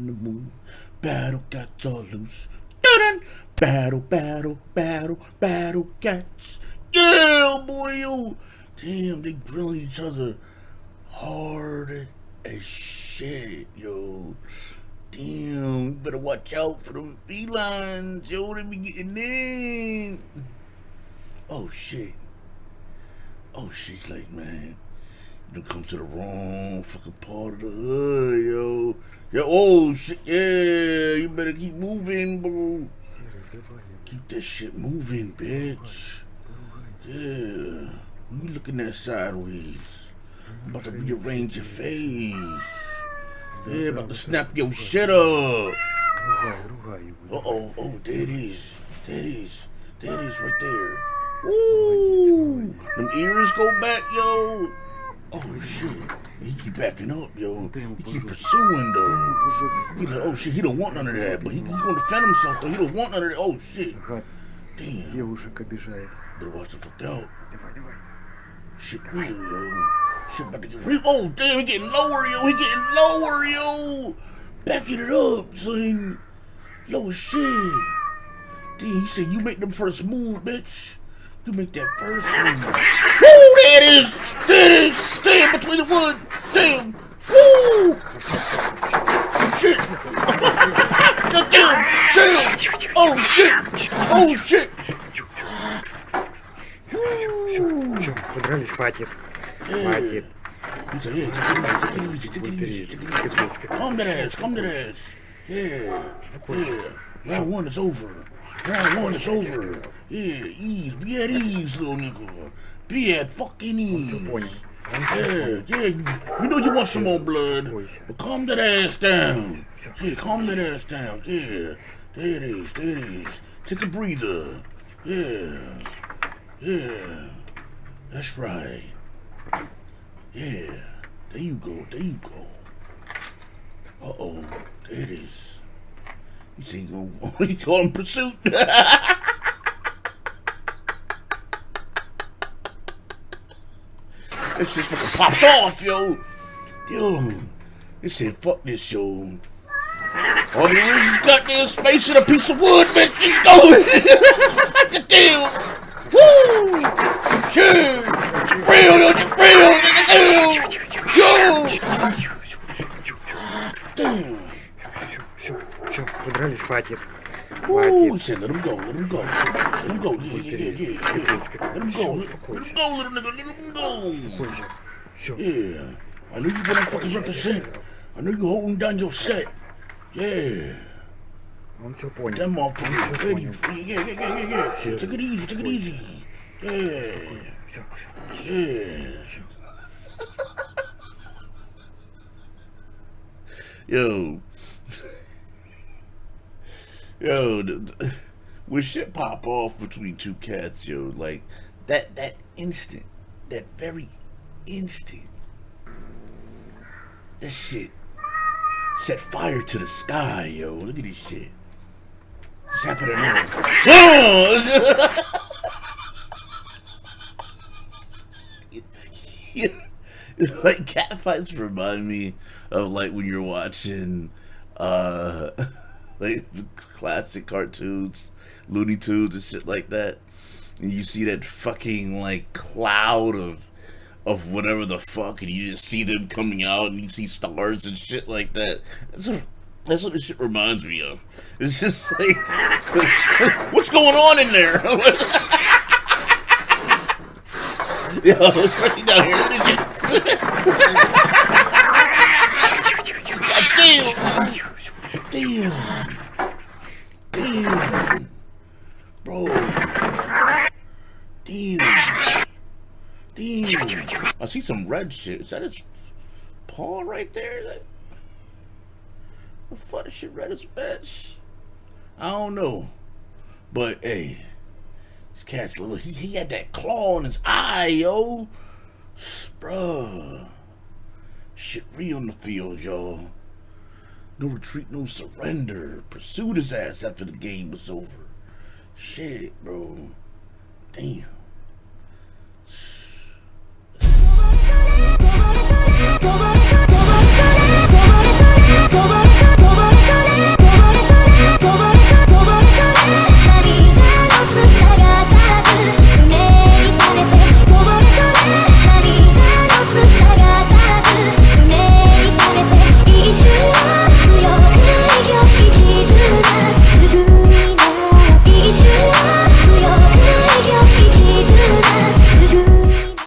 the moon. Battle cats are loose. Dun-dun. Battle, battle, battle, battle cats. Yeah, boy, yo. Damn, they grilling each other hard as shit, yo. Damn, you better watch out for them felines, yo. They be getting in. Oh, shit. Oh, she's like, man, you done come to the wrong fucking part of the hood, yo. Yo, oh, shit, yeah. You better keep moving, bro. Keep that shit moving, bitch. Yeah. You looking at sideways. I'm about to rearrange your face. Yeah, about to snap your shit up. Uh-oh. Oh, there it is. There it is. There it is right there. Woo! Them ears go back, yo. Oh, shit. He keep backing up, yo. He keep pursuing, though. He like, oh, shit, he don't want none of that. But he gonna defend himself, though. He don't want none of that. Oh, shit. Damn. Better watch the fuck out. Shit real, yo. Shit about to get real. Oh, damn, he getting lower, yo. He getting lower, yo. Backing it up, son. Yo, shit. Damn, he said, you make them first move, bitch. You make that first move. Woo, there it is. There it is. Damn, between the wood. Damn. Woo. Shit. Damn. Damn. Oh, shit. Oh, shit. Подрались, хватит. Хватит. Calm that ass, calm that ass. Yeah. Round one is over. Round one is over. Yeah, ease. Be at ease, little nigga. Be at fucking ease. Yeah. You know you want some more blood. But calm that ass down. Yeah, calm that ass down. Yeah. There it is. There it is. Take a breather. Yeah. Yeah. That's right. Yeah. There you go. There you go. Uh-oh. There it is. You see, he go in pursuit. That shit fucking popped off, yo. Yo. They said, fuck this, yo. All the reasons got there space in a piece of wood, bitch. It's going. Damn. Woo! Shit! Real, yo! Все, подрались, хватит. Ooh, shit, let him go. Let him go. Yeah. Let him go, little nigga. Let him go. Yeah. I know you gonna fucking rep the set. I know you holding down your set. Yeah. Он все понял. That motherfucker ready. Yeah. Take it easy. Yeah. Yo, when shit pop off between two cats, yo, like that instant, that very instant, that shit set fire to the sky, yo. Look at this shit. It's happening now. Like catfights remind me of like when you're watching like the classic cartoons, Looney Tunes and shit like that, and you see that fucking like cloud of whatever the fuck, and you just see them coming out and you see stars and shit like that. That's what this shit reminds me of. It's just like what's going on in there? Yo, especially down here. Damn. Bro. Damn. I see some red shit. Is that his paw right there? The fuck, this shit red as a bitch? I don't know. But, hey. This cat's little. He had that claw in his eye, yo. Bruh. Shit real in the field, y'all. No retreat, no surrender. Pursued his ass after the game was over. Shit, bro. Damn.